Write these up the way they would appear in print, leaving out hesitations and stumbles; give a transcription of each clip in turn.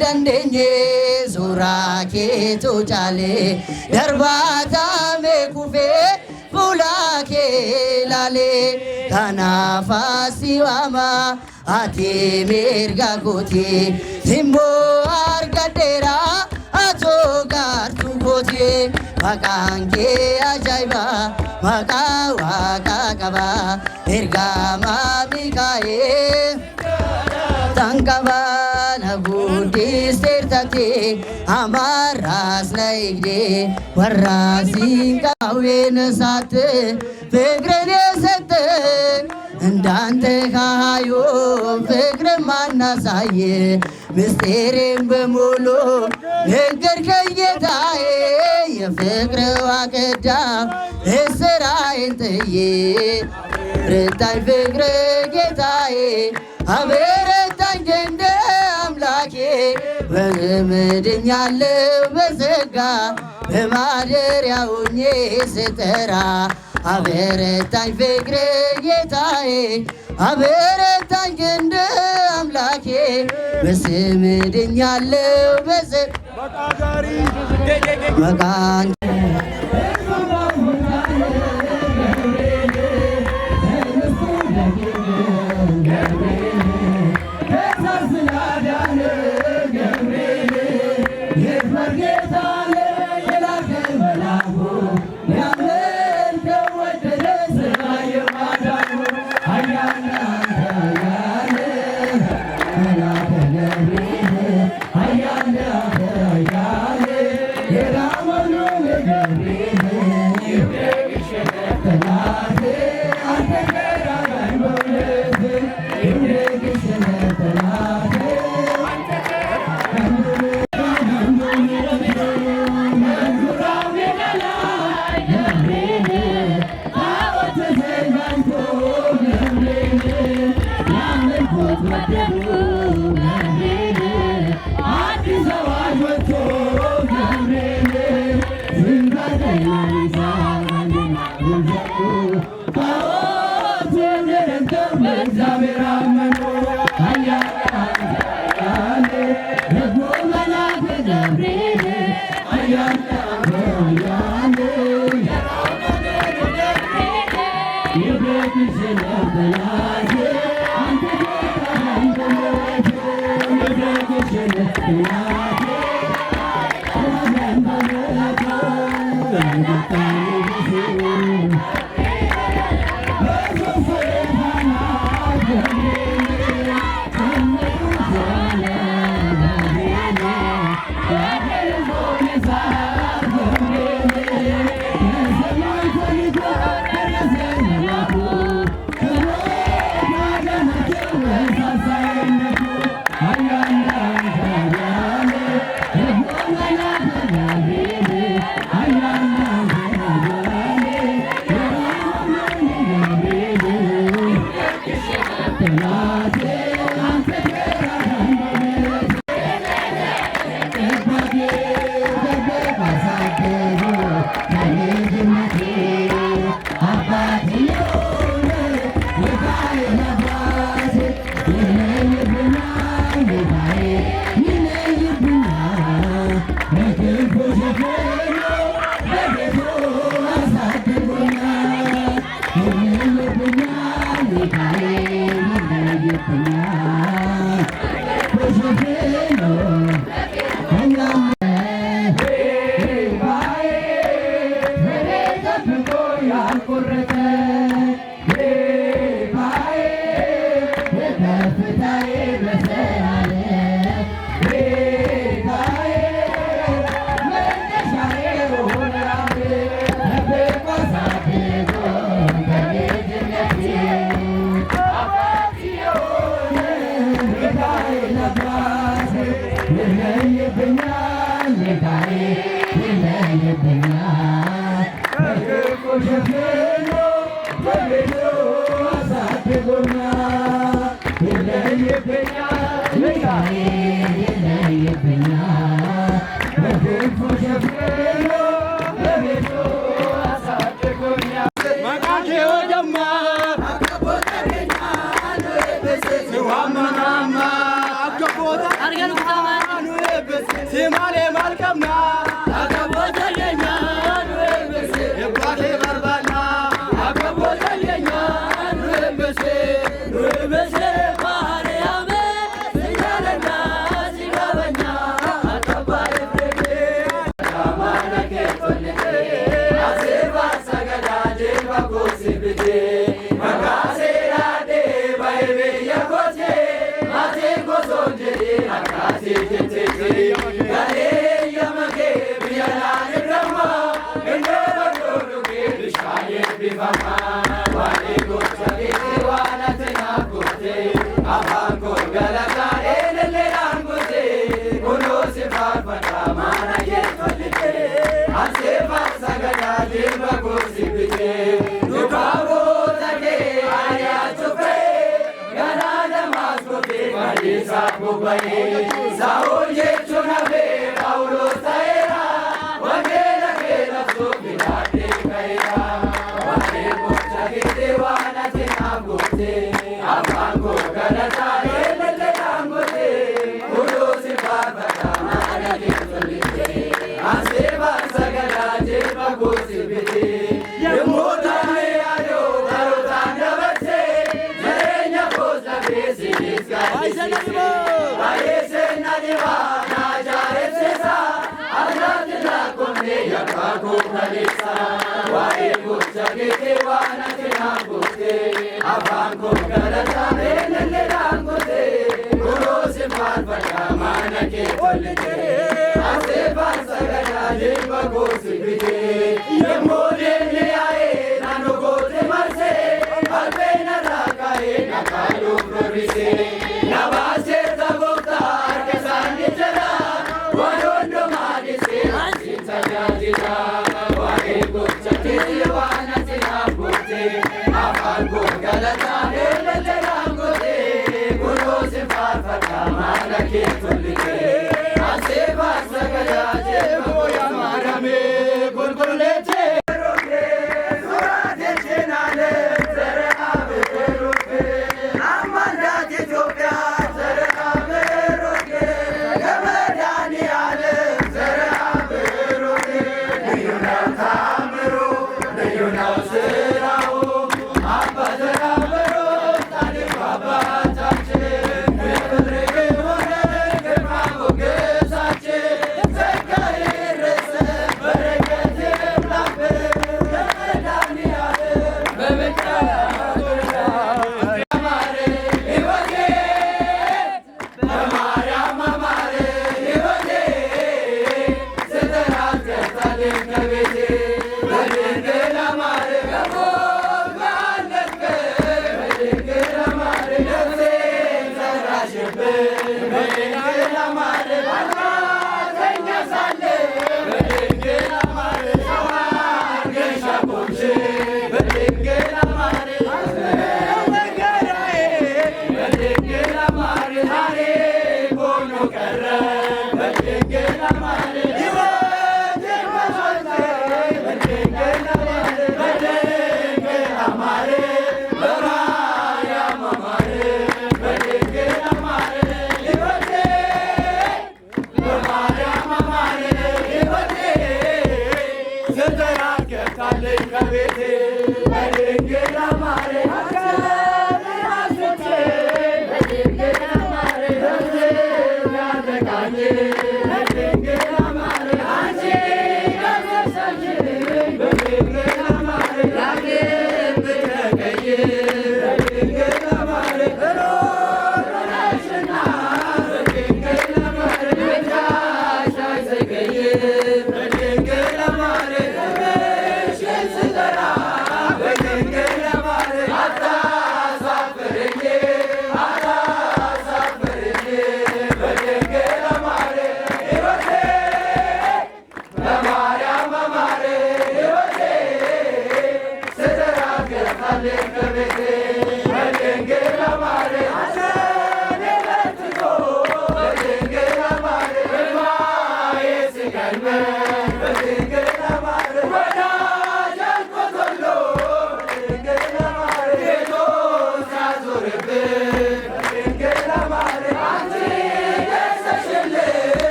dandeenye suuraa keetu caalee darbaataa meekufee fuula kee laalee kanaaf asii waama ati mirga gootii simboo argadheera atoo gaartuu gootii maqaan kee ajaa'iba maqaa waaqaa qaba ergamaa Mikaa'el tangkaba na budis tertate amaras naigde warrasin kawen sat fegrene set ndante kayo fegre manasaye misterem bemulu neger kayetae yefegre wakeda esrainte retai fegre getae አበረታኝ እንደ አምላኬ በምድኛለሁ በጸጋ በማደሪያው ሆኜ ስጠራ አበረታኝ ፍቅር ጌታዬ አበረታኝ እንደ አምላኬ በስምህ ድኛለሁ በጸጋ Harga lu ሲማሌ ማልቀምና አገቦተየኛ የባቴ በርባና አገቦተየኛ ኑርምሴ ኑርምሴ ማርያም ሲጋለና ሲጋበኛ አጠባይ ፍሬ ማለኬ ቶልኬ አሴባ ሰገዳጄ በጎሲ ብጄ መጋሴራዴ ባይቤ የጎቴ ማቴ ጎሶንጄ አካሴ ቴቴቴ ገሌ የመጌ ብየናን ረማ እንደ በዶዱጌ ብሻዬ ቢፈማ ዋኔ ጎቸጌቴ ዋነትና ጎቴ አፋንኮ ገለጋ ኤልሌላን ጎቴ ኩኖ ሲፋርፈታ ማነጌ ቶልቴ አሴፋ ሰገዳጄ በጎሲ ብጄ ዱካቦ ተጌ አያ ጩፌ ገና ደማስቆቴ መዲሳ ጉባኤ ሳኦል jechuun hafee Phaawulos ta'eera wangeela kee labsuuf hidhaadhee ka'eera waa'ee gocha keetii waan ati naaf goote afaan koo galataa eelalleedhaan goote kunoo si faarfata maana kee tolite asee baasa gadaa jeefa goosi bite yemmuu taa'ee yaadoo barotaan dabarse jireenya koos dhabee sinis gaadhisise baay'ee seenaa dhibaa naajaaresisa argaatina konnee yakkaa koo kaleessa waa'ee gocha keetii waan ati naaf goote afaan koo galataa eelalleedhaan goote kunoo si faarfata maana kee tolite asee baasa gadaa jeefa goosi bite yemmuu deemnee yaa'ee naannoo goote marsee albeena irraa ka'ee nakaaluuf rorrisee nabaasee tagooftaa harka isaanii jala waan hundumaa dhisee ansiin tajaajila waa'ee gocha keetii waan ati naaf goote afaan koo galataa eelalleedhaan goote kunoo si faarfata maana kee tolite asee baasa gadaa jeefa goosi maaramee gurgurleete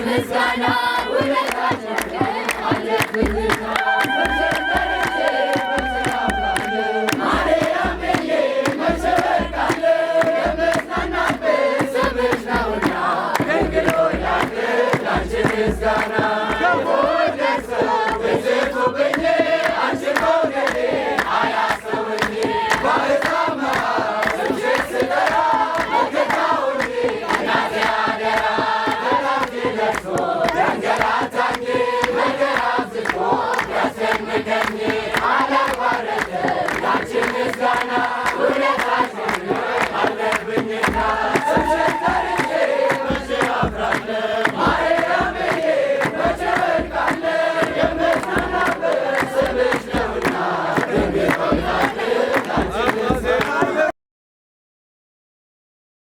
ምስጋና ውለታችን አለብን